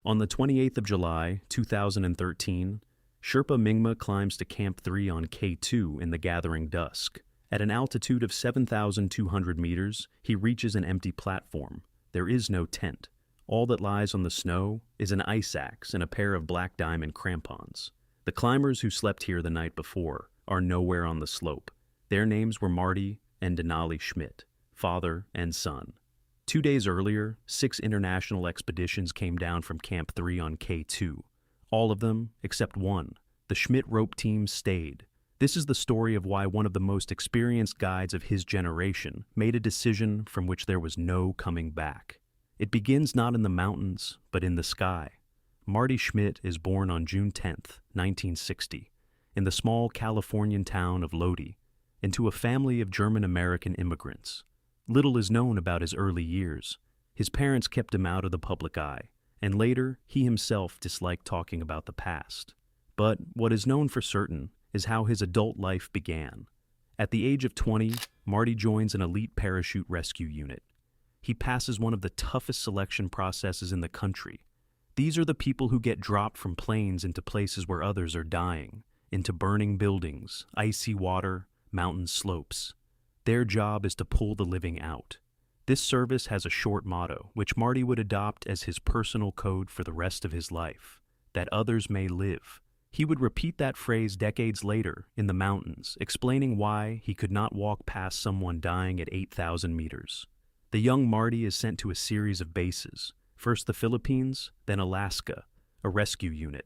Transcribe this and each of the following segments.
On the 28th of July, 2013, Sherpa Mingma climbs to Camp 3 on K2 in the gathering dusk. At an altitude of 7,200 meters, he reaches an empty platform. There is no tent. All that lies on the snow is an ice axe and a pair of black diamond crampons. The climbers who slept here the night before are nowhere on the slope. Their names were Marty and Denali Schmidt, father and son. 2 days earlier, 6 international expeditions came down from Camp 3 on K2. All of them, except one, the Schmidt rope team, stayed. This is the story of why one of the most experienced guides of his generation made a decision from which there was no coming back. It begins not in the mountains, but in the sky. Marty Schmidt is born on June 10, 1960, in the small Californian town of Lodi, into a family of German-American immigrants. Little is known about his early years. His parents kept him out of the public eye, and later he himself disliked talking about the past. But what is known for certain is how his adult life began. At the age of 20, Marty joins an elite parachute rescue unit. He passes one of the toughest selection processes in the country. These are the people who get dropped from planes into places where others are dying, into burning buildings, icy water, mountain slopes. Their job is to pull the living out. This service has a short motto, which Marty would adopt as his personal code for the rest of his life, that others may live. He would repeat that phrase decades later in the mountains, explaining why he could not walk past someone dying at 8,000 meters. The young Marty is sent to a series of bases, first the Philippines, then Alaska, a rescue unit.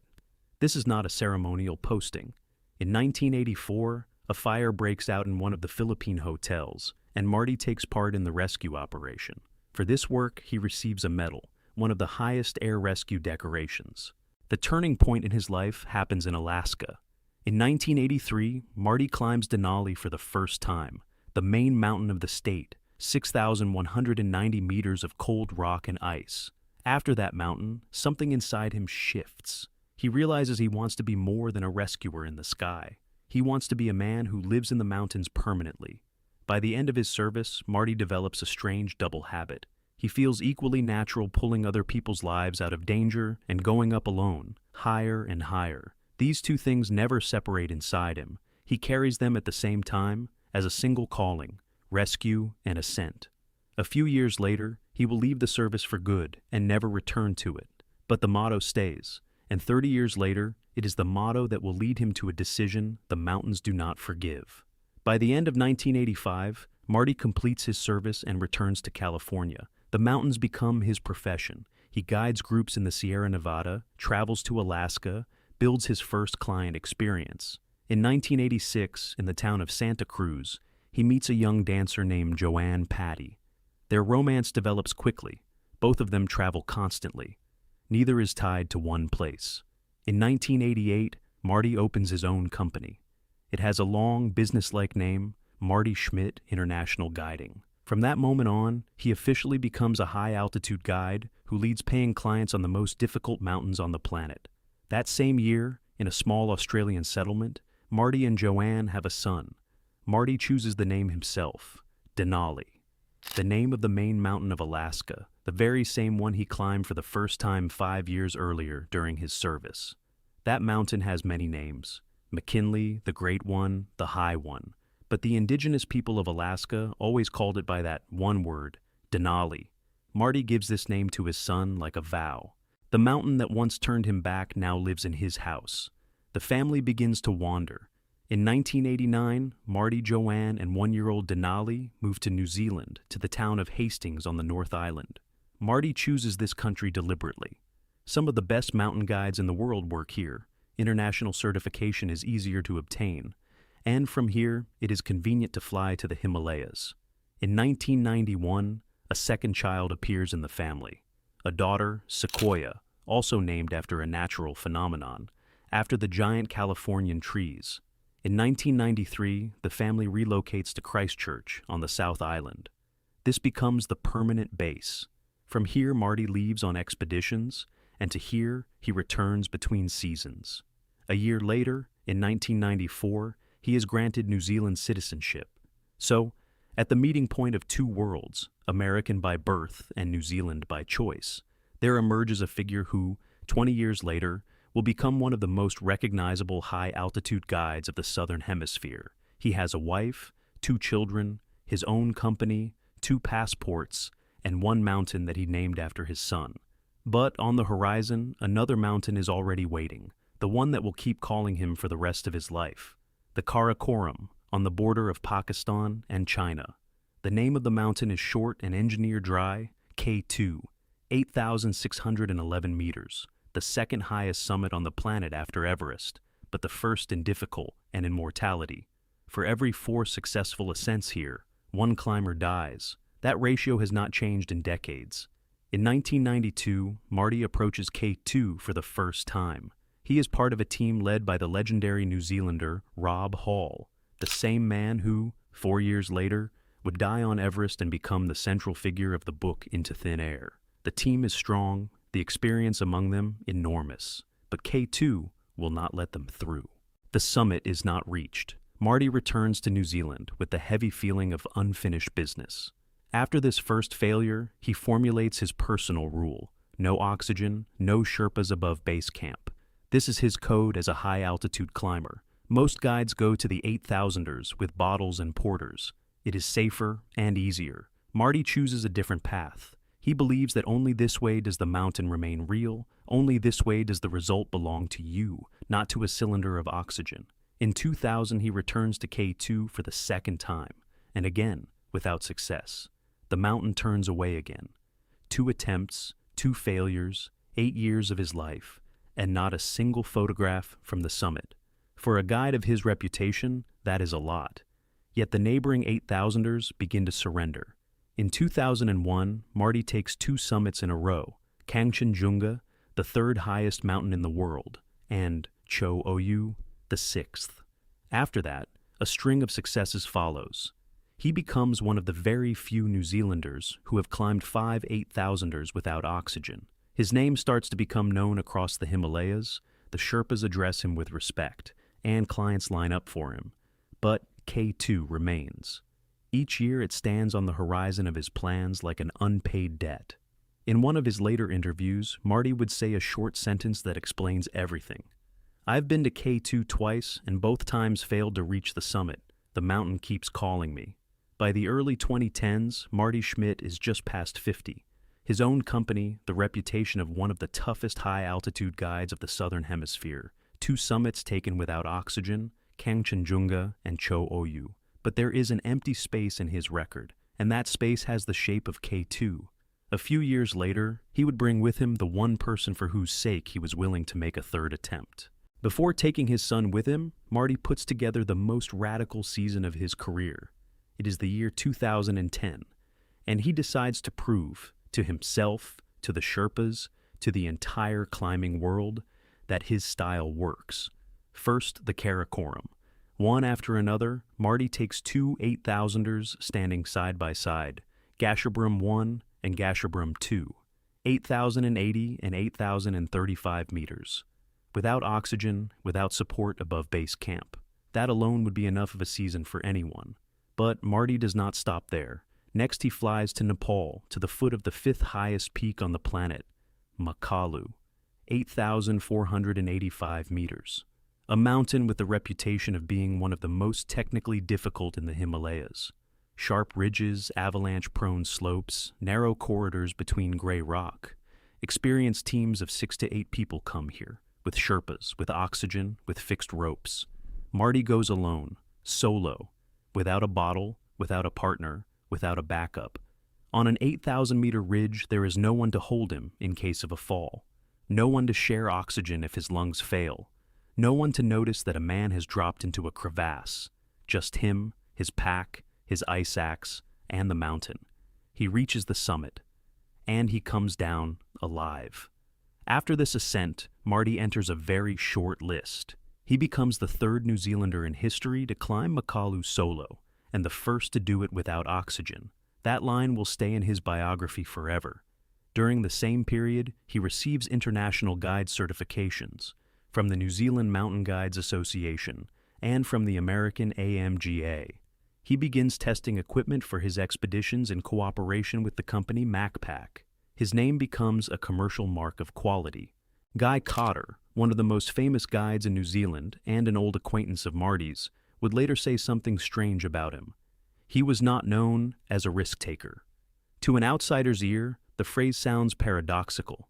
This is not a ceremonial posting. In 1984, a fire breaks out in one of the Philippine hotels, and Marty takes part in the rescue operation. For this work, he receives a medal, one of the highest air rescue decorations. The turning point in his life happens in Alaska. In 1983, Marty climbs Denali for the first time, the main mountain of the state, 6,190 meters of cold rock and ice. After that mountain, something inside him shifts. He realizes he wants to be more than a rescuer in the sky. He wants to be a man who lives in the mountains permanently. By the end of his service, Marty develops a strange double habit. He feels equally natural pulling other people's lives out of danger and going up alone, higher and higher. These two things never separate inside him. He carries them at the same time as a single calling: rescue and ascent. A few years later, he will leave the service for good and never return to it. But the motto stays, and 30 years later, it is the motto that will lead him to a decision the mountains do not forgive. By the end of 1985, Marty completes his service and returns to California. The mountains become his profession. He guides groups in the Sierra Nevada, travels to Alaska, builds his first client experience. In 1986, in the town of Santa Cruz, he meets a young dancer named Joanne Patty. Their romance develops quickly. Both of them travel constantly. Neither is tied to one place. In 1988, Marty opens his own company. It has a long, businesslike name, Marty Schmidt International Guiding. From that moment on, he officially becomes a high-altitude guide who leads paying clients on the most difficult mountains on the planet. That same year, in a small Australian settlement, Marty and Joanne have a son. Marty chooses the name himself, Denali, the name of the main mountain of Alaska, the very same one he climbed for the first time 5 years earlier during his service. That mountain has many names: McKinley, the Great One, the High One. But the indigenous people of Alaska always called it by that one word, Denali. Marty gives this name to his son like a vow. The mountain that once turned him back now lives in his house. The family begins to wander. In 1989, Marty, Joanne, and 1-year-old Denali moved to New Zealand, to the town of Hastings on the North Island. Marty chooses this country deliberately. Some of the best mountain guides in the world work here. International certification is easier to obtain. And from here, it is convenient to fly to the Himalayas. In 1991, a second child appears in the family. A daughter, Sequoia, also named after a natural phenomenon, after the giant Californian trees. In 1993, the family relocates to Christchurch on the South Island. This becomes the permanent base. From here, Marty leaves on expeditions, and to here, he returns between seasons. A year later, in 1994, he is granted New Zealand citizenship. So, at the meeting point of two worlds, American by birth and New Zealand by choice, there emerges a figure who, 20 years later, will become one of the most recognizable high-altitude guides of the Southern Hemisphere. He has a wife, 2 children, his own company, 2 passports, and 1 mountain that he named after his son. But on the horizon, another mountain is already waiting, the one that will keep calling him for the rest of his life. The Karakoram, on the border of Pakistan and China. The name of the mountain is short and engineer dry, K2, 8,611 meters, the second highest summit on the planet after Everest, but the first in difficult and in mortality. For every 4 successful ascents here, 1 climber dies. That ratio has not changed in decades. In 1992, Marty approaches K2 for the first time. He is part of a team led by the legendary New Zealander Rob Hall, the same man who, 4 years later, would die on Everest and become the central figure of the book Into Thin Air. The team is strong, the experience among them enormous, but K2 will not let them through. The summit is not reached. Marty returns to New Zealand with the heavy feeling of unfinished business. After this first failure, he formulates his personal rule: no oxygen, no Sherpas above base camp. This is his code as a high-altitude climber. Most guides go to the 8,000ers with bottles and porters. It is safer and easier. Marty chooses a different path. He believes that only this way does the mountain remain real, only this way does the result belong to you, not to a cylinder of oxygen. In 2000, he returns to K2 for the second time, and again, without success. The mountain turns away again. 2 attempts, 2 failures, 8 years of his life, and not a single photograph from the summit. For a guide of his reputation, that is a lot. Yet the neighboring 8,000ers begin to surrender. In 2001, Marty takes 2 summits in a row: Kangchenjunga, the 3rd highest mountain in the world, and Cho Oyu, the 6th. After that, a string of successes follows. He becomes one of the very few New Zealanders who have climbed 5 8,000ers without oxygen. His name starts to become known across the Himalayas, the Sherpas address him with respect, and clients line up for him. But K2 remains. Each year it stands on the horizon of his plans like an unpaid debt. In one of his later interviews, Marty would say a short sentence that explains everything. "I've been to K2 twice and both times failed to reach the summit. The mountain keeps calling me." By the early 2010s, Marty Schmidt is just past 50. His own company, the reputation of one of the toughest high-altitude guides of the Southern Hemisphere, 2 summits taken without oxygen, Kangchenjunga and Cho Oyu. But there is an empty space in his record, and that space has the shape of K2. A few years later, he would bring with him the one person for whose sake he was willing to make a 3rd attempt. Before taking his son with him, Marty puts together the most radical season of his career. It is the year 2010, and he decides to prove to himself, to the Sherpas, to the entire climbing world, that his style works. First, the Karakoram. One after another, Marty takes 2 8,000ers standing side by side, Gasherbrum 1 and Gasherbrum 2, 8,080 and 8,035 meters. Without oxygen, without support above base camp. That alone would be enough of a season for anyone. But Marty does not stop there. Next he flies to Nepal, to the foot of the 5th highest peak on the planet, Makalu, 8,485 meters. A mountain with the reputation of being one of the most technically difficult in the Himalayas. Sharp ridges, avalanche-prone slopes, narrow corridors between gray rock. Experienced teams of 6 to 8 people come here, with Sherpas, with oxygen, with fixed ropes. Marty goes alone, solo, without a bottle, without a partner, without a backup. On an 8,000-meter ridge, there is no one to hold him in case of a fall. No one to share oxygen if his lungs fail. No one to notice that a man has dropped into a crevasse. Just him, his pack, his ice axe, and the mountain. He reaches the summit, and he comes down alive. After this ascent, Marty enters a very short list. He becomes the 3rd New Zealander in history to climb Makalu solo, and the first to do it without oxygen. That line will stay in his biography forever. During the same period, he receives international guide certifications from the New Zealand Mountain Guides Association and from the American AMGA. He begins testing equipment for his expeditions in cooperation with the company MacPac. His name becomes a commercial mark of quality. Guy Cotter, one of the most famous guides in New Zealand and an old acquaintance of Marty's, would later say something strange about him. He was not known as a risk-taker. To an outsider's ear, the phrase sounds paradoxical.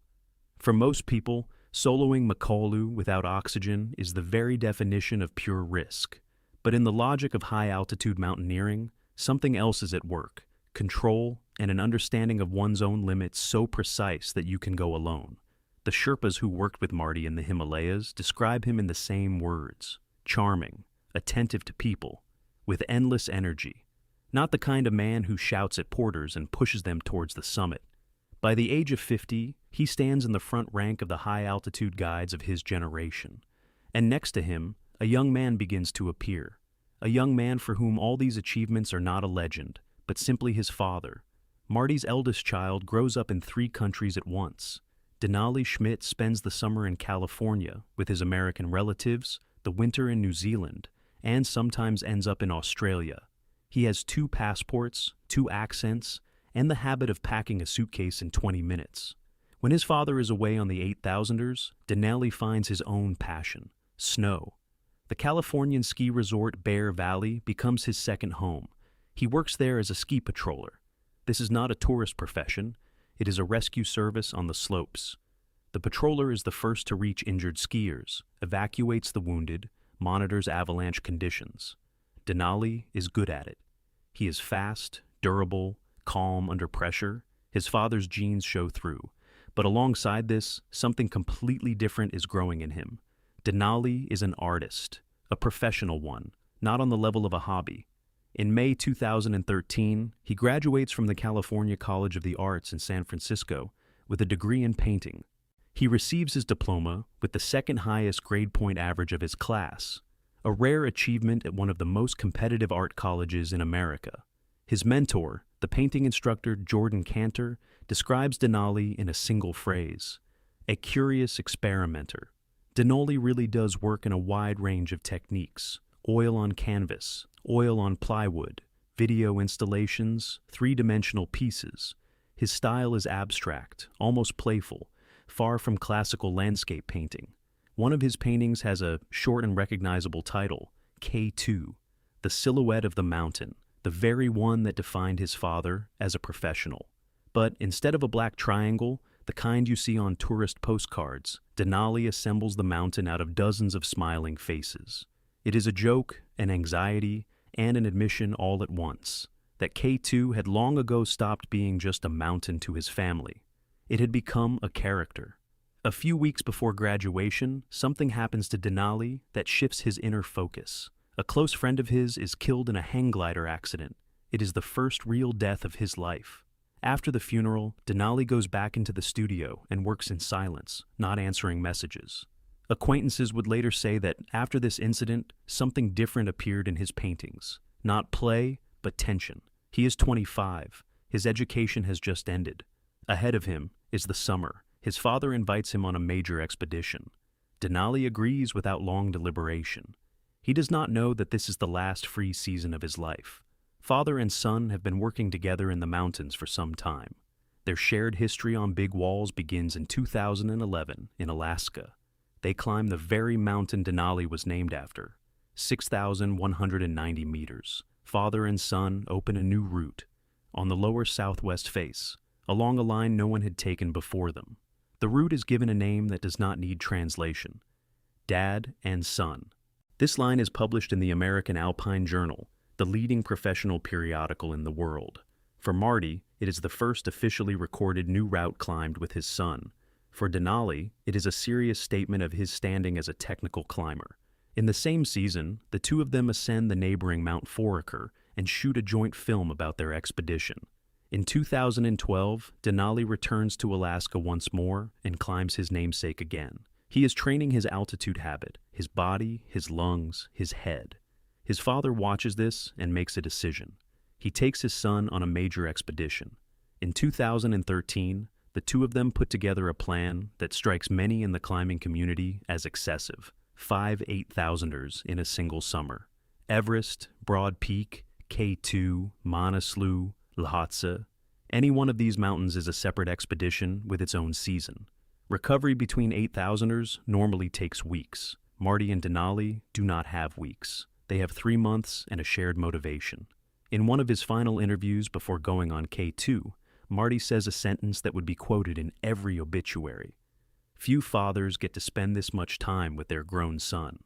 For most people, soloing Makalu without oxygen is the very definition of pure risk. But in the logic of high-altitude mountaineering, something else is at work: control and an understanding of one's own limits so precise that you can go alone. The Sherpas who worked with Marty in the Himalayas describe him in the same words: charming, attentive to people, with endless energy. Not the kind of man who shouts at porters and pushes them towards the summit. By the age of 50, he stands in the front rank of the high-altitude guides of his generation. And next to him, a young man begins to appear. A young man for whom all these achievements are not a legend, but simply his father. Marty's eldest child grows up in 3 countries at once. Denali Schmidt spends the summer in California with his American relatives, the winter in New Zealand, and sometimes ends up in Australia. He has 2 passports, 2 accents, and the habit of packing a suitcase in 20 minutes. When his father is away on the 8000ers, Denali finds his own passion: snow. The Californian ski resort Bear Valley becomes his second home. He works there as a ski patroller. This is not a tourist profession. It is a rescue service on the slopes. The patroller is the first to reach injured skiers, evacuates the wounded, monitors avalanche conditions. Denali is good at it. He is fast, durable, calm under pressure. His father's genes show through. But alongside this, something completely different is growing in him. Denali is an artist, a professional one, not on the level of a hobby. In May 2013, he graduates from the California College of the Arts in San Francisco with a degree in painting. He receives his diploma with the second highest grade point average of his class, a rare achievement at one of the most competitive art colleges in America. His mentor, the painting instructor Jordan Cantor, describes Denali in a single phrase: a curious experimenter. Denali really does work in a wide range of techniques: oil on canvas, oil on plywood, video installations, 3-dimensional pieces. His style is abstract, almost playful, far from classical landscape painting. One of his paintings has a short and recognizable title, K2, the silhouette of the mountain, the very one that defined his father as a professional. But instead of a black triangle, the kind you see on tourist postcards, Denali assembles the mountain out of dozens of smiling faces. It is a joke, an anxiety, and an admission all at once, that K2 had long ago stopped being just a mountain to his family. It had become a character. A few weeks before graduation, something happens to Denali that shifts his inner focus. A close friend of his is killed in a hang glider accident. It is the first real death of his life. After the funeral, Denali goes back into the studio and works in silence, not answering messages. Acquaintances would later say that after this incident, something different appeared in his paintings. Not play, but tension. He is 25. His education has just ended. Ahead of him is the summer. His father invites him on a major expedition. Denali agrees without long deliberation. He does not know that this is the last free season of his life. Father and son have been working together in the mountains for some time. Their shared history on big walls begins in 2011 in Alaska. They climb the very mountain Denali was named after, 6,190 meters. Father and son open a new route on the lower southwest face, along a line no one had taken before them. The route is given a name that does not need translation: Dad and Son. This line is published in the American Alpine Journal, the leading professional periodical in the world. For Marty, it is the first officially recorded new route climbed with his son. For Denali, it is a serious statement of his standing as a technical climber. In the same season, the two of them ascend the neighboring Mount Foraker and shoot a joint film about their expedition. In 2012, Denali returns to Alaska once more and climbs his namesake again. He is training his altitude habit, his body, his lungs, his head. His father watches this and makes a decision. He takes his son on a major expedition. In 2013, the two of them put together a plan that strikes many in the climbing community as excessive: 5 8,000ers in a single summer. Everest, Broad Peak, K2, Manaslu, Lhotse. Any one of these mountains is a separate expedition with its own season. Recovery between 8,000ers normally takes weeks. Marty and Denali do not have weeks. They have 3 months and a shared motivation. In one of his final interviews before going on K2, Marty says a sentence that would be quoted in every obituary. Few fathers get to spend this much time with their grown son.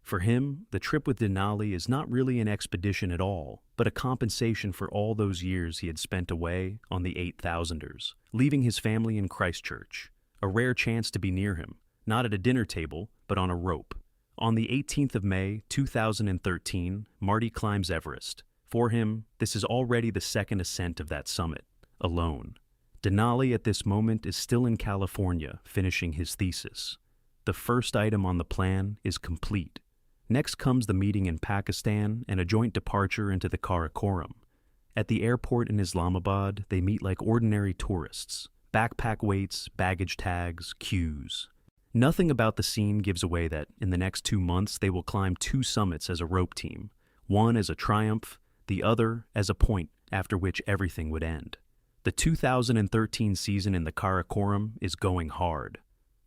For him, the trip with Denali is not really an expedition at all, but a compensation for all those years he had spent away on the 8,000ers, leaving his family in Christchurch. A rare chance to be near him, not at a dinner table, but on a rope. On the 18th of May, 2013, Marty climbs Everest. For him, this is already the second ascent of that summit, alone. Denali at this moment is still in California, finishing his thesis. The first item on the plan is complete. Next comes the meeting in Pakistan and a joint departure into the Karakoram. At the airport in Islamabad, they meet like ordinary tourists. Backpack weights, baggage tags, queues. Nothing about the scene gives away that in the next 2 months they will climb 2 summits as a rope team, one as a triumph, the other as a point after which everything would end. The 2013 season in the Karakoram is going hard.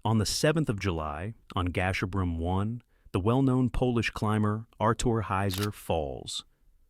On the 7th of July, on Gasherbrum 1, the well-known Polish climber Artur Heiser falls,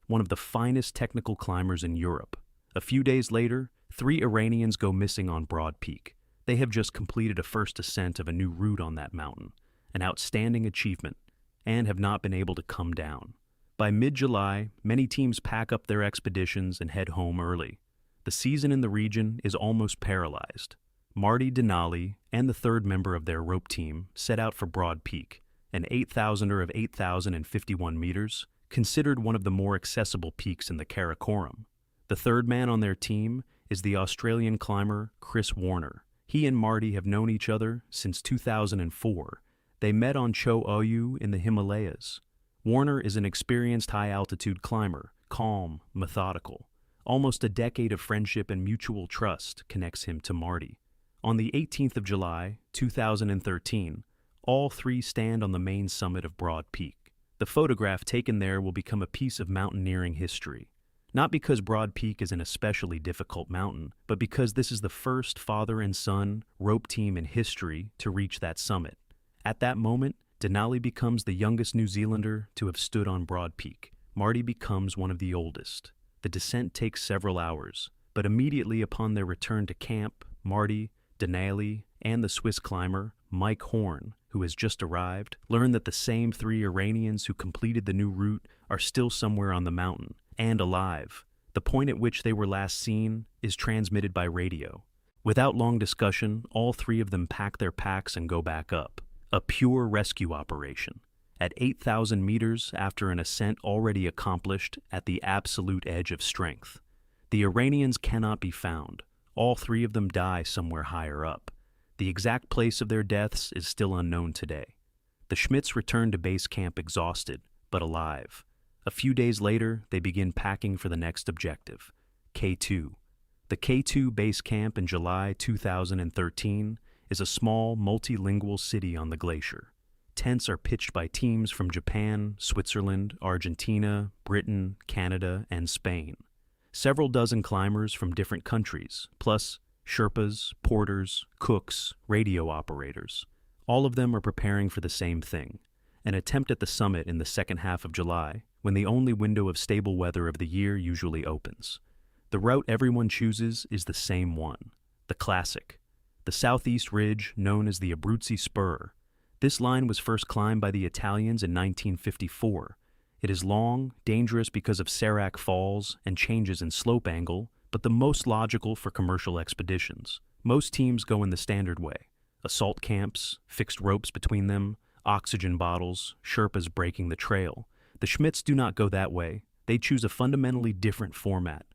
one of the finest technical climbers in Europe. A few days later, 3 Iranians go missing on Broad Peak. They have just completed a first ascent of a new route on that mountain, an outstanding achievement, and have not been able to come down. By mid-July, many teams pack up their expeditions and head home early. The season in the region is almost paralyzed. Marty, Denali, and the third member of their rope team set out for Broad Peak, an 8,000er of 8,051 meters, considered one of the more accessible peaks in the Karakoram. The third man on their team is the Australian climber Chris Warner. He and Marty have known each other since 2004. They met on Cho Oyu in the Himalayas. Warner is an experienced high-altitude climber, calm, methodical. Almost a decade of friendship and mutual trust connects him to Marty. On the 18th of July, 2013, all 3 stand on the main summit of Broad Peak. The photograph taken there will become a piece of mountaineering history. Not because Broad Peak is an especially difficult mountain, but because this is the first father and son rope team in history to reach that summit. At that moment, Denali becomes the youngest New Zealander to have stood on Broad Peak. Marty becomes one of the oldest. The descent takes several hours, but immediately upon their return to camp, Marty, Denali, and the Swiss climber, Mike Horn, who has just arrived, learn that the same 3 Iranians who completed the new route are still somewhere on the mountain, and alive. The point at which they were last seen is transmitted by radio. Without long discussion, all 3 of them pack their packs and go back up. A pure rescue operation. At 8,000 meters after an ascent already accomplished at the absolute edge of strength. The Iranians cannot be found. All 3 of them die somewhere higher up. The exact place of their deaths is still unknown today. The Schmidts return to base camp exhausted, but alive. A few days later, they begin packing for the next objective, K2. The K2 base camp in July 2013 is a small, multilingual city on the glacier. Tents are pitched by teams from Japan, Switzerland, Argentina, Britain, Canada, and Spain. Several dozen climbers from different countries, plus Sherpas, porters, cooks, radio operators. All of them are preparing for the same thing, an attempt at the summit in the second half of July, when the only window of stable weather of the year usually opens. The route everyone chooses is the same one, the classic. The southeast ridge, known as the Abruzzi Spur. This line was first climbed by the Italians in 1954. It is long, dangerous because of Serac falls and changes in slope angle, but the most logical for commercial expeditions. Most teams go in the standard way. Assault camps, fixed ropes between them, oxygen bottles, Sherpas breaking the trail. The Schmidts do not go that way. They choose a fundamentally different format.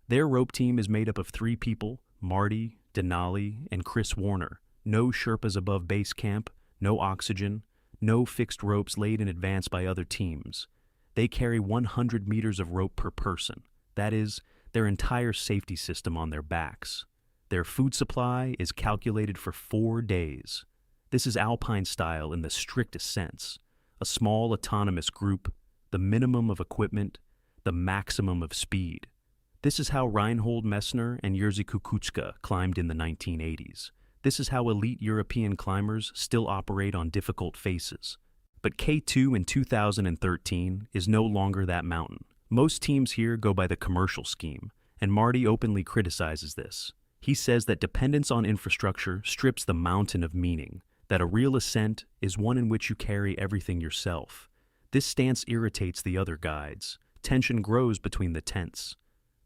Their rope team is made up of 3 people, Marty, Denali, and Chris Warner. No Sherpas above base camp, no oxygen, no fixed ropes laid in advance by other teams. They carry 100 meters of rope per person. That is, their entire safety system on their backs. Their food supply is calculated for 4 days. This is alpine style in the strictest sense. A small autonomous group, the minimum of equipment, the maximum of speed. This is how Reinhold Messner and Jerzy Kukuczka climbed in the 1980s. This is how elite European climbers still operate on difficult faces. But K2 in 2013 is no longer that mountain. Most teams here go by the commercial scheme, and Marty openly criticizes this. He says that dependence on infrastructure strips the mountain of meaning, that a real ascent is one in which you carry everything yourself. This stance irritates the other guides. Tension grows between the tents.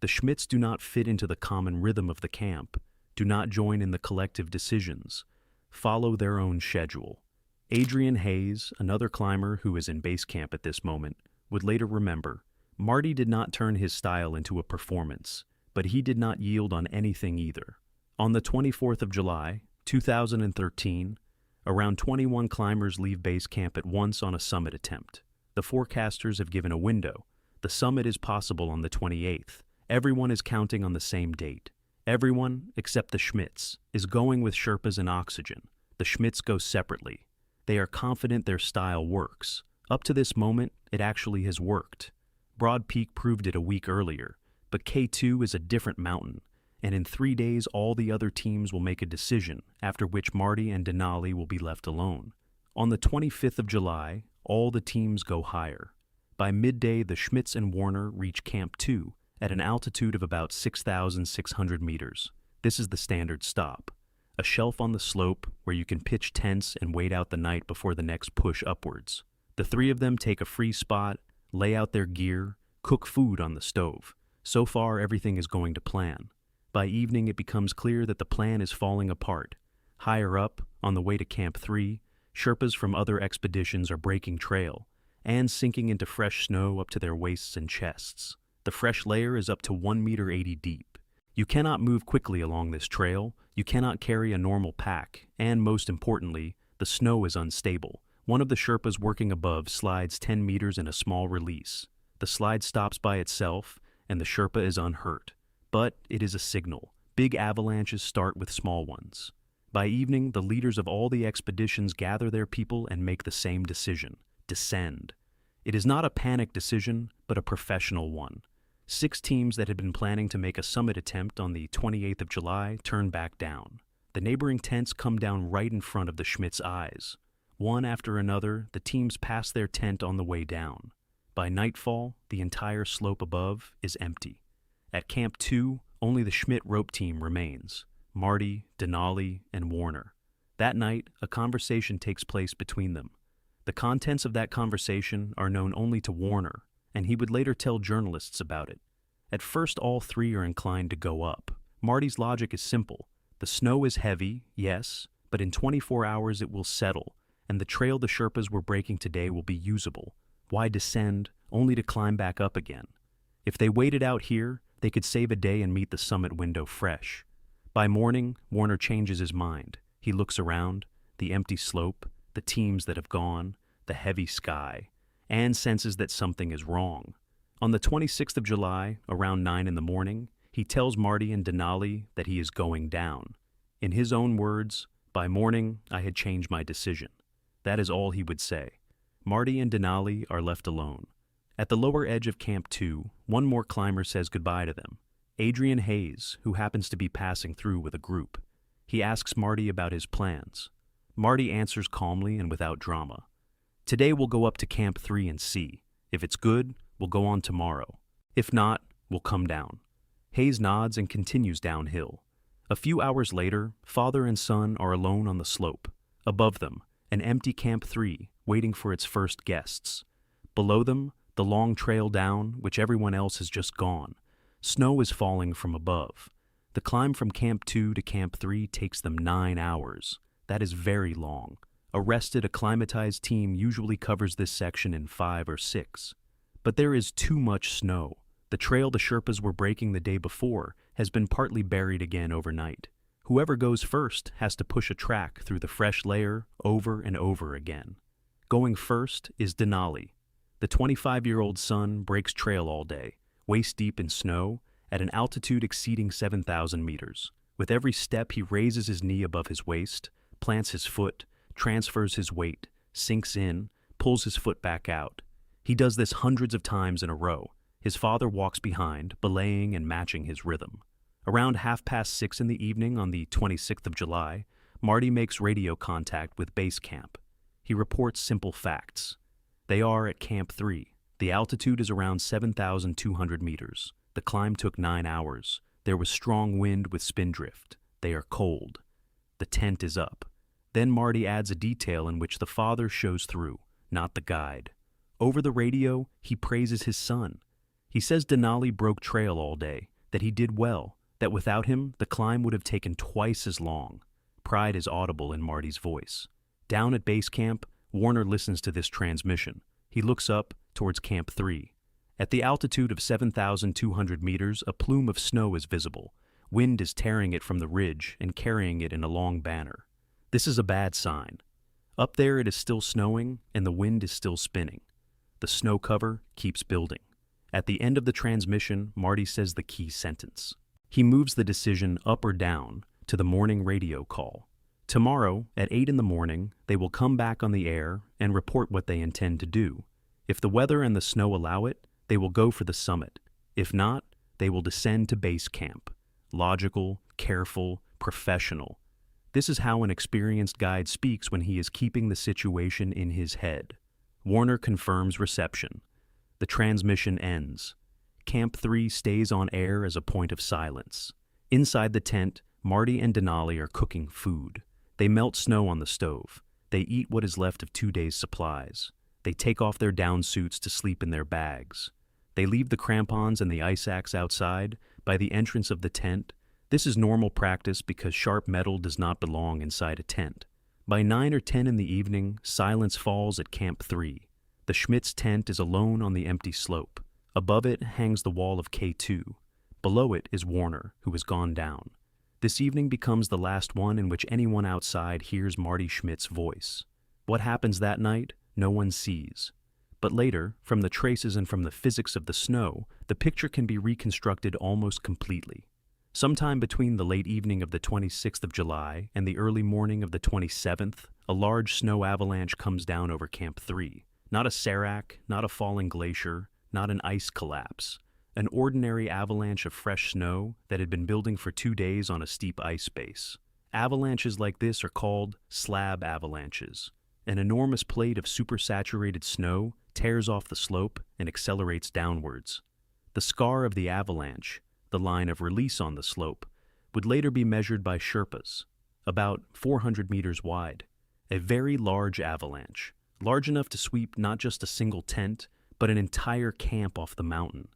The Schmidts do not fit into the common rhythm of the camp, do not join in the collective decisions, follow their own schedule. Adrian Hayes, another climber who is in base camp at this moment, would later remember, Marty did not turn his style into a performance, but he did not yield on anything either. On the 24th of July, 2013, around 21 climbers leave base camp at once on a summit attempt. The forecasters have given a window. The summit is possible on the 28th. Everyone is counting on the same date. Everyone, except the Schmidts, is going with Sherpas and oxygen. The Schmidts go separately. They are confident their style works. Up to this moment, it actually has worked. Broad Peak proved it a week earlier, but K2 is a different mountain, and in 3 days all the other teams will make a decision, after which Marty and Denali will be left alone. On the 25th of July, all the teams go higher. By midday, the Schmidts and Warner reach Camp 2, at an altitude of about 6,600 meters. This is the standard stop, a shelf on the slope where you can pitch tents and wait out the night before the next push upwards. The three of them take a free spot, lay out their gear, cook food on the stove. So far, everything is going to plan. By evening, it becomes clear that the plan is falling apart. Higher up, on the way to Camp 3, Sherpas from other expeditions are breaking trail and sinking into fresh snow up to their waists and chests. The fresh layer is up to 1.80 meters deep. You cannot move quickly along this trail, you cannot carry a normal pack, and most importantly, the snow is unstable. One of the Sherpas working above slides 10 meters in a small release. The slide stops by itself, and the Sherpa is unhurt. But it is a signal. Big avalanches start with small ones. By evening, the leaders of all the expeditions gather their people and make the same decision: descend. It is not a panic decision, but a professional one. 6 teams that had been planning to make a summit attempt on the 28th of July turn back down. The neighboring tents come down right in front of the Schmidts' eyes. One after another, the teams pass their tent on the way down. By nightfall, the entire slope above is empty. At Camp 2, only the Schmidt rope team remains: Marty, Denali, and Warner. That night, a conversation takes place between them. The contents of that conversation are known only to Warner, and he would later tell journalists about it. At first, all three are inclined to go up. Marty's logic is simple. The snow is heavy, yes, but in 24 hours it will settle, and the trail the Sherpas were breaking today will be usable. Why descend, only to climb back up again? If they waited out here, they could save a day and meet the summit window fresh. By morning, Warner changes his mind. He looks around, the empty slope, the teams that have gone, the heavy sky, and senses that something is wrong. On the 26th of July, around 9 in the morning, he tells Marty and Denali that he is going down. In his own words, "By morning, I had changed my decision." That is all he would say. Marty and Denali are left alone. At the lower edge of Camp 2, one more climber says goodbye to them. Adrian Hayes, who happens to be passing through with a group. He asks Marty about his plans. Marty answers calmly and without drama. "Today we'll go up to Camp 3 and see. If it's good, we'll go on tomorrow. If not, we'll come down." Hayes nods and continues downhill. A few hours later, father and son are alone on the slope. Above them, an empty Camp 3, waiting for its first guests. Below them, the long trail down, which everyone else has just gone. Snow is falling from above. The climb from Camp 2 to Camp 3 takes them 9 hours. That is very long. A rested, acclimatized team usually covers this section in 5 or 6. But there is too much snow. The trail the Sherpas were breaking the day before has been partly buried again overnight. Whoever goes first has to push a track through the fresh layer over and over again. Going first is Denali. The 25-year-old son breaks trail all day, waist-deep in snow, at an altitude exceeding 7,000 meters. With every step, he raises his knee above his waist, plants his foot, transfers his weight, sinks in, pulls his foot back out. He does this hundreds of times in a row. His father walks behind, belaying and matching his rhythm. Around 6:30 in the evening on the 26th of July, Marty makes radio contact with base camp. He reports simple facts. They are at Camp 3. The altitude is around 7,200 meters. The climb took 9 hours. There was strong wind with spindrift. They are cold. The tent is up. Then Marty adds a detail in which the father shows through, not the guide. Over the radio, he praises his son. He says Denali broke trail all day, that he did well, that without him, the climb would have taken twice as long. Pride is audible in Marty's voice. Down at base camp, Warner listens to this transmission. He looks up towards Camp 3. At the altitude of 7,200 meters, a plume of snow is visible. Wind is tearing it from the ridge and carrying it in a long banner. This is a bad sign. Up there it is still snowing and the wind is still spinning. The snow cover keeps building. At the end of the transmission, Marty says the key sentence. He moves the decision up or down to the morning radio call. Tomorrow, at 8 in the morning, they will come back on the air and report what they intend to do. If the weather and the snow allow it, they will go for the summit. If not, they will descend to base camp. Logical, careful, professional. This is how an experienced guide speaks when he is keeping the situation in his head. Warner confirms reception. The transmission ends. Camp 3 stays on air as a point of silence. Inside the tent, Marty and Denali are cooking food. They melt snow on the stove. They eat what is left of 2 days' supplies. They take off their down suits to sleep in their bags. They leave the crampons and the ice axe outside, by the entrance of the tent. This is normal practice because sharp metal does not belong inside a tent. By 9 or 10 in the evening, silence falls at Camp 3. The Schmidt's tent is alone on the empty slope. Above it hangs the wall of K2. Below it is Warner, who has gone down. This evening becomes the last one in which anyone outside hears Marty Schmidt's voice. What happens that night, no one sees. But later, from the traces and from the physics of the snow, the picture can be reconstructed almost completely. Sometime between the late evening of the 26th of July and the early morning of the 27th, a large snow avalanche comes down over Camp 3. Not a serac, not a falling glacier, not an ice collapse. An ordinary avalanche of fresh snow that had been building for 2 days on a steep ice base. Avalanches like this are called slab avalanches. An enormous plate of supersaturated snow tears off the slope and accelerates downwards. The scar of the avalanche, the line of release on the slope, would later be measured by Sherpas, about 400 meters wide. A very large avalanche, large enough to sweep not just a single tent, but an entire camp off the mountain.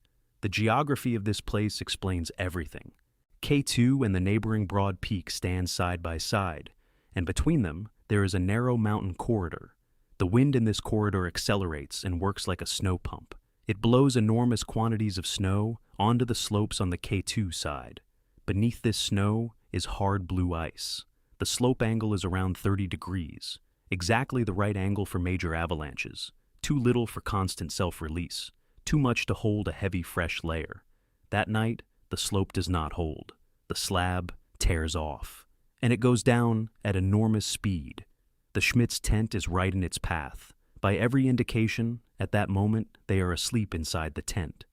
The geography of this place explains everything. K2 and the neighboring broad peak stand side by side, and between them there is a narrow mountain corridor. The wind in this corridor accelerates and works like a snow pump. It blows enormous quantities of snow onto the slopes on the K2 side. Beneath this snow is hard blue ice. The slope angle is around 30 degrees, exactly the right angle for major avalanches, too little for constant self-release, too much to hold a heavy fresh layer. That night, the slope does not hold. The slab tears off, and it goes down at enormous speed. The Schmidt's tent is right in its path. By every indication, at that moment, they are asleep inside the tent.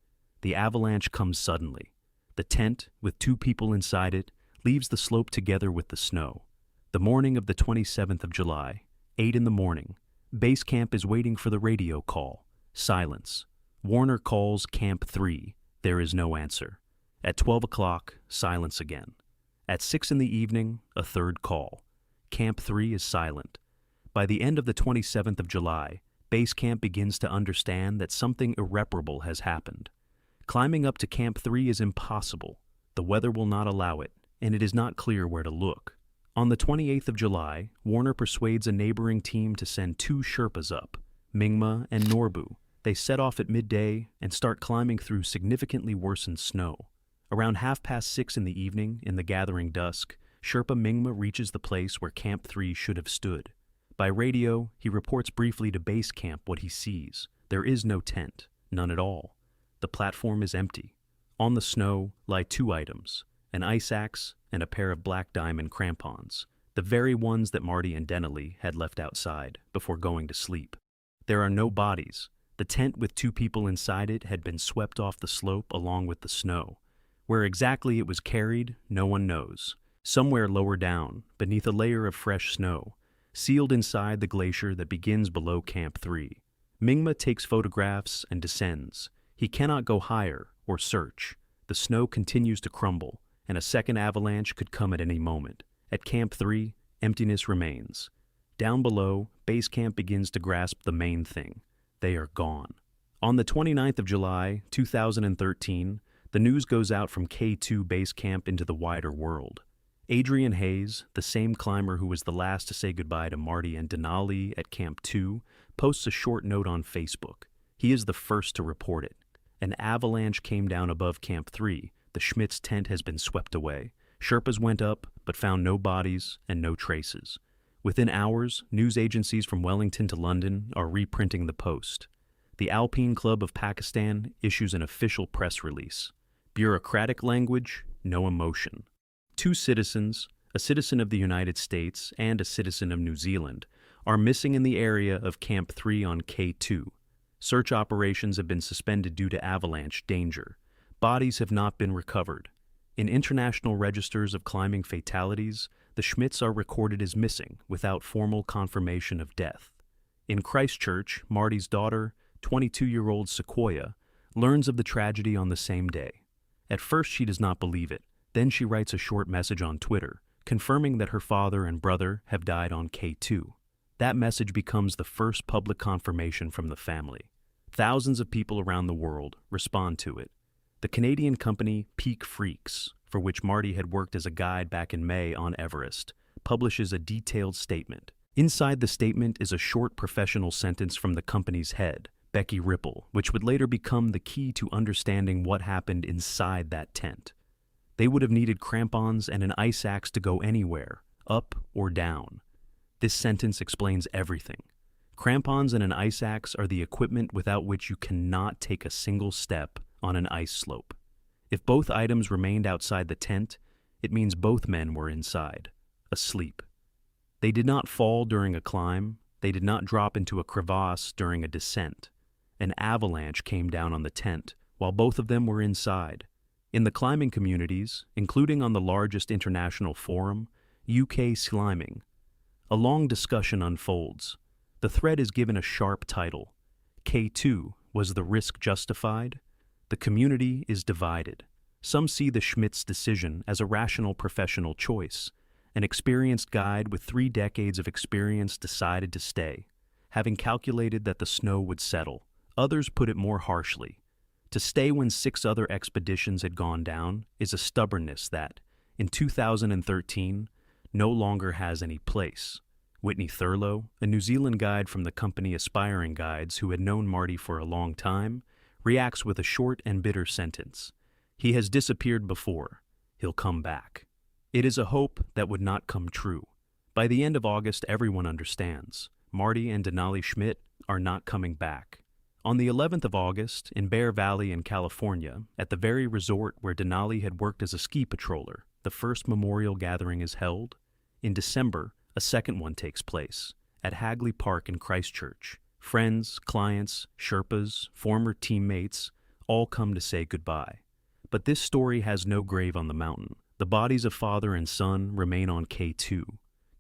The avalanche comes suddenly. The tent, with 2 people inside it, leaves the slope together with the snow. The morning of the 27th of July, 8 in the morning, base camp is waiting for the radio call. Silence. Warner calls Camp 3. There is no answer. At 12 o'clock, silence again. At 6 in the evening, a third call. Camp 3 is silent. By the end of the 27th of July, base camp begins to understand that something irreparable has happened. Climbing up to Camp 3 is impossible. The weather will not allow it, and it is not clear where to look. On the 28th of July, Warner persuades a neighboring team to send 2 Sherpas up, Mingma and Norbu. They set off at midday and start climbing through significantly worsened snow. Around 6:30 in the evening, in the gathering dusk, Sherpa Mingma reaches the place where Camp 3 should have stood. By radio, he reports briefly to base camp what he sees. There is no tent, none at all. The platform is empty. On the snow lie 2 items, an ice axe and a pair of black diamond crampons, the very ones that Marty and Denali had left outside before going to sleep. There are no bodies. The tent with 2 people inside it had been swept off the slope along with the snow. Where exactly it was carried, no one knows. Somewhere lower down, beneath a layer of fresh snow, sealed inside the glacier that begins below Camp 3. Mingma takes photographs and descends. He cannot go higher or search. The snow continues to crumble, and a second avalanche could come at any moment. At Camp 3, emptiness remains. Down below, base camp begins to grasp the main thing. They are gone. On the 29th of July, 2013, the news goes out from K2 base camp into the wider world. Adrian Hayes, the same climber who was the last to say goodbye to Marty and Denali at Camp 2, posts a short note on Facebook. He is the first to report it. An avalanche came down above Camp 3. The Schmidt's tent has been swept away. Sherpas went up, but found no bodies and no traces. Within hours, news agencies from Wellington to London are reprinting the post. The Alpine Club of Pakistan issues an official press release. Bureaucratic language, no emotion. 2 citizens, a citizen of the United States and a citizen of New Zealand, are missing in the area of Camp 3 on K2. Search operations have been suspended due to avalanche danger. Bodies have not been recovered. In international registers of climbing fatalities, the Schmidts are recorded as missing without formal confirmation of death. In Christchurch, Marty's daughter, 22-year-old Sequoia, learns of the tragedy on the same day. At first she does not believe it. Then she writes a short message on Twitter, confirming that her father and brother have died on K2. That message becomes the first public confirmation from the family. Thousands of people around the world respond to it. The Canadian company Peak Freaks, for which Marty had worked as a guide back in May on Everest, publishes a detailed statement. Inside the statement is a short professional sentence from the company's head, Becky Ripple, which would later become the key to understanding what happened inside that tent. They would have needed crampons and an ice axe to go anywhere, up or down. This sentence explains everything. Crampons and an ice axe are the equipment without which you cannot take a single step on an ice slope. If both items remained outside the tent, it means both men were inside, asleep. They did not fall during a climb. They did not drop into a crevasse during a descent. An avalanche came down on the tent while both of them were inside. In the climbing communities, including on the largest international forum, UK Sliming, a long discussion unfolds. The thread is given a sharp title. K2, was the risk justified? The community is divided. Some see the Schmidt's decision as a rational professional choice. An experienced guide with 3 decades of experience decided to stay, having calculated that the snow would settle. Others put it more harshly. To stay when 6 other expeditions had gone down is a stubbornness that, in 2013, no longer has any place. Whitney Thurlow, a New Zealand guide from the company Aspiring Guides who had known Marty for a long time, reacts with a short and bitter sentence. He has disappeared before. He'll come back. It is a hope that would not come true. By the end of August, everyone understands. Marty and Denali Schmidt are not coming back. On the 11th of August, in Bear Valley in California, at the very resort where Denali had worked as a ski patroller, the first memorial gathering is held. In December, a second one takes place, at Hagley Park in Christchurch. Friends, clients, Sherpas, former teammates, all come to say goodbye. But this story has no grave on the mountain. The bodies of father and son remain on K2.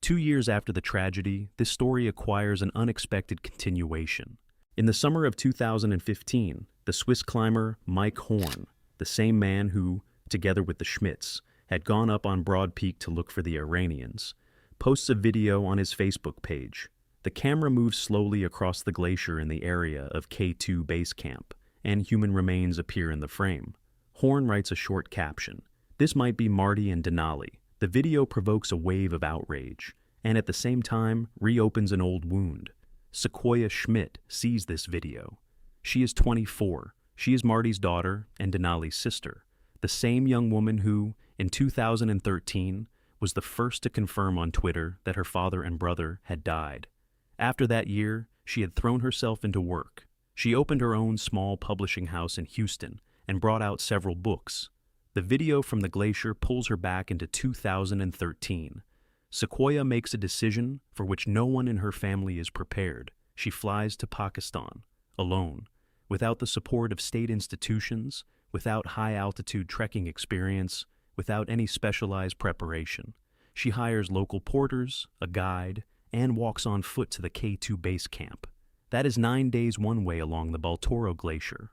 2 years after the tragedy, this story acquires an unexpected continuation. In the summer of 2015, the Swiss climber Mike Horn, the same man who, together with the Schmidts, had gone up on Broad Peak to look for the Iranians, posts a video on his Facebook page. The camera moves slowly across the glacier in the area of K2 base camp, and human remains appear in the frame. Horn writes a short caption. This might be Marty and Denali. The video provokes a wave of outrage, and at the same time reopens an old wound. Sequoia Schmidt sees this video. She is 24. She is Marty's daughter and Denali's sister, the same young woman who, in 2013, was the first to confirm on Twitter that her father and brother had died. After that year, she had thrown herself into work. She opened her own small publishing house in Houston and brought out several books. The video from the glacier pulls her back into 2013. Sequoia makes a decision for which no one in her family is prepared. She flies to Pakistan, alone, Without the support of state institutions, without high-altitude trekking experience, without any specialized preparation, she hires local porters, a guide, and walks on foot to the K2 base camp. That is 9 days one way along the Baltoro Glacier,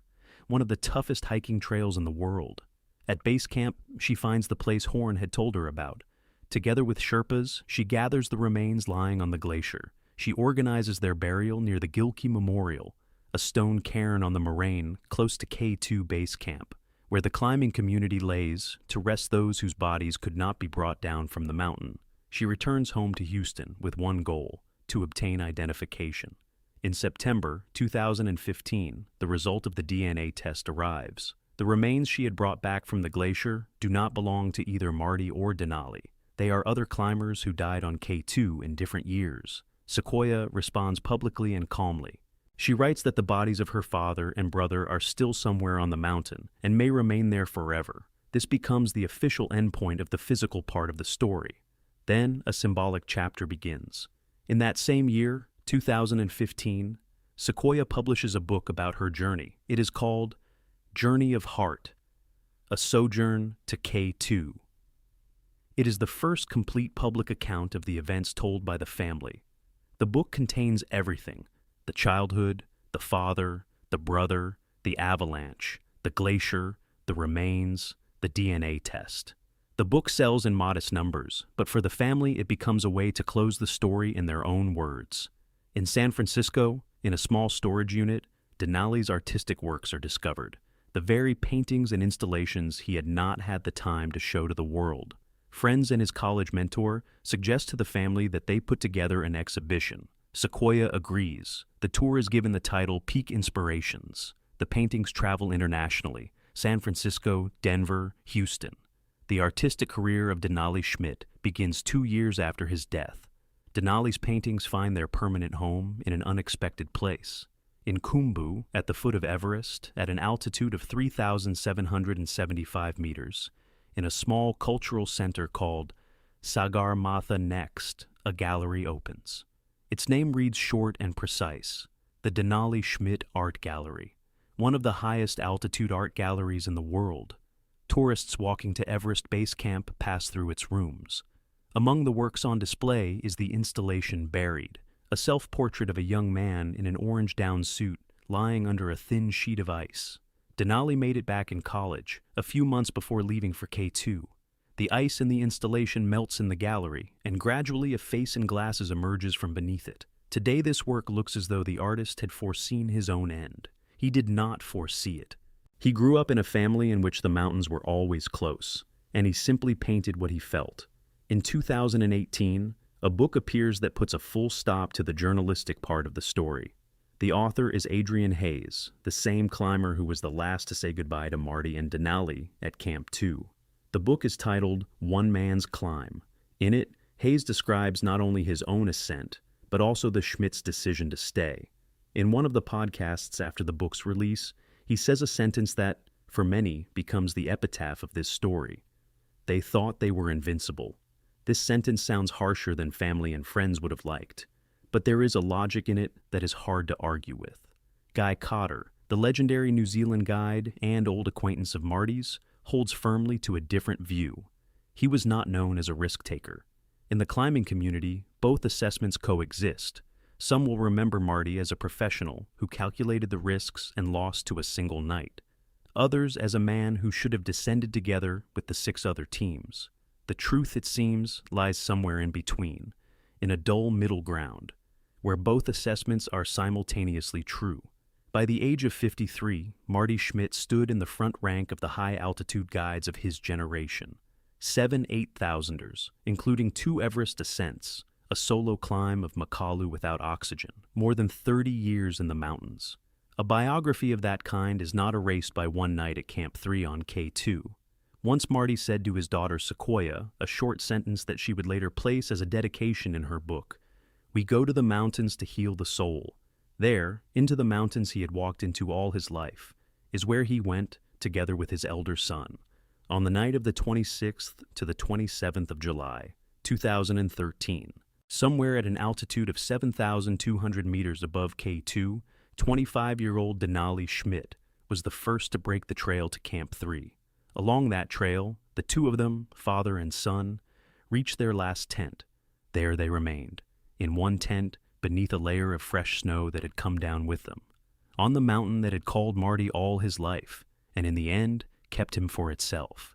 one of the toughest hiking trails in the world. At base camp, she finds the place Horn had told her about. Together with Sherpas, she gathers the remains lying on the glacier. She organizes their burial near the Gilkey Memorial, a stone cairn on the moraine close to K2 base camp, where the climbing community lays to rest those whose bodies could not be brought down from the mountain. She returns home to Houston with one goal: to obtain identification. In September 2015, the result of the DNA test arrives. The remains she had brought back from the glacier do not belong to either Marty or Denali. They are other climbers who died on K2 in different years. Sequoia responds publicly and calmly. She writes that the bodies of her father and brother are still somewhere on the mountain and may remain there forever. This becomes the official endpoint of the physical part of the story. Then a symbolic chapter begins. In that same year, 2015, Sequoia publishes a book about her journey. It is called Journey of Heart, A Sojourn to K2. It is the first complete public account of the events told by the family. The book contains everything: the childhood, the father, the brother, the avalanche, the glacier, the remains, the DNA test. The book sells in modest numbers, but for the family it becomes a way to close the story in their own words. In San Francisco, in a small storage unit, Denali's artistic works are discovered, the very paintings and installations he had not had the time to show to the world. Friends and his college mentor suggest to the family that they put together an exhibition. Sequoia agrees. The tour is given the title Peak Inspirations. The paintings travel internationally: San Francisco, Denver, Houston. The artistic career of Denali Schmidt begins 2 years after his death. Denali's paintings find their permanent home in an unexpected place. In Khumbu, at the foot of Everest, at an altitude of 3,775 meters, in a small cultural center called Sagarmatha Next, a gallery opens. Its name reads short and precise: the Denali Schmidt Art Gallery, one of the highest altitude art galleries in the world. Tourists walking to Everest Base Camp pass through its rooms. Among the works on display is the installation Buried, a self-portrait of a young man in an orange down suit lying under a thin sheet of ice. Denali made it back in college, a few months before leaving for K2. The ice in the installation melts in the gallery, and gradually a face in glasses emerges from beneath it. Today this work looks as though the artist had foreseen his own end. He did not foresee it. He grew up in a family in which the mountains were always close, and he simply painted what he felt. In 2018, a book appears that puts a full stop to the journalistic part of the story. The author is Adrian Hayes, the same climber who was the last to say goodbye to Marty and Denali at Camp 2. The book is titled One Man's Climb. In it, Hayes describes not only his own ascent, but also the Schmidts' decision to stay. In one of the podcasts after the book's release, he says a sentence that, for many, becomes the epitaph of this story. They thought they were invincible. This sentence sounds harsher than family and friends would have liked, but there is a logic in it that is hard to argue with. Guy Cotter, the legendary New Zealand guide and old acquaintance of Marty's, holds firmly to a different view. He was not known as a risk-taker. In the climbing community, both assessments coexist. Some will remember Marty as a professional who calculated the risks and lost to a single night. Others as a man who should have descended together with the 6 other teams. The truth, it seems, lies somewhere in between, in a dull middle ground, where both assessments are simultaneously true. By the age of 53, Marty Schmidt stood in the front rank of the high-altitude guides of his generation. 7 8,000ers, including 2 Everest ascents, a solo climb of Makalu without oxygen, more than 30 years in the mountains. A biography of that kind is not erased by one night at Camp 3 on K2. Once Marty said to his daughter Sequoia, a short sentence that she would later place as a dedication in her book, "We go to the mountains to heal the soul. There, into the mountains he had walked into all his life, is where he went, together with his elder son, on the night of the 26th to the 27th of July, 2013. Somewhere at an altitude of 7,200 meters above K2, 25-year-old Denali Schmidt was the first to break the trail to Camp 3. Along that trail, the two of them, father and son, reached their last tent. There they remained, in one tent beneath a layer of fresh snow that had come down with them, on the mountain that had called Marty all his life, and in the end kept him for itself.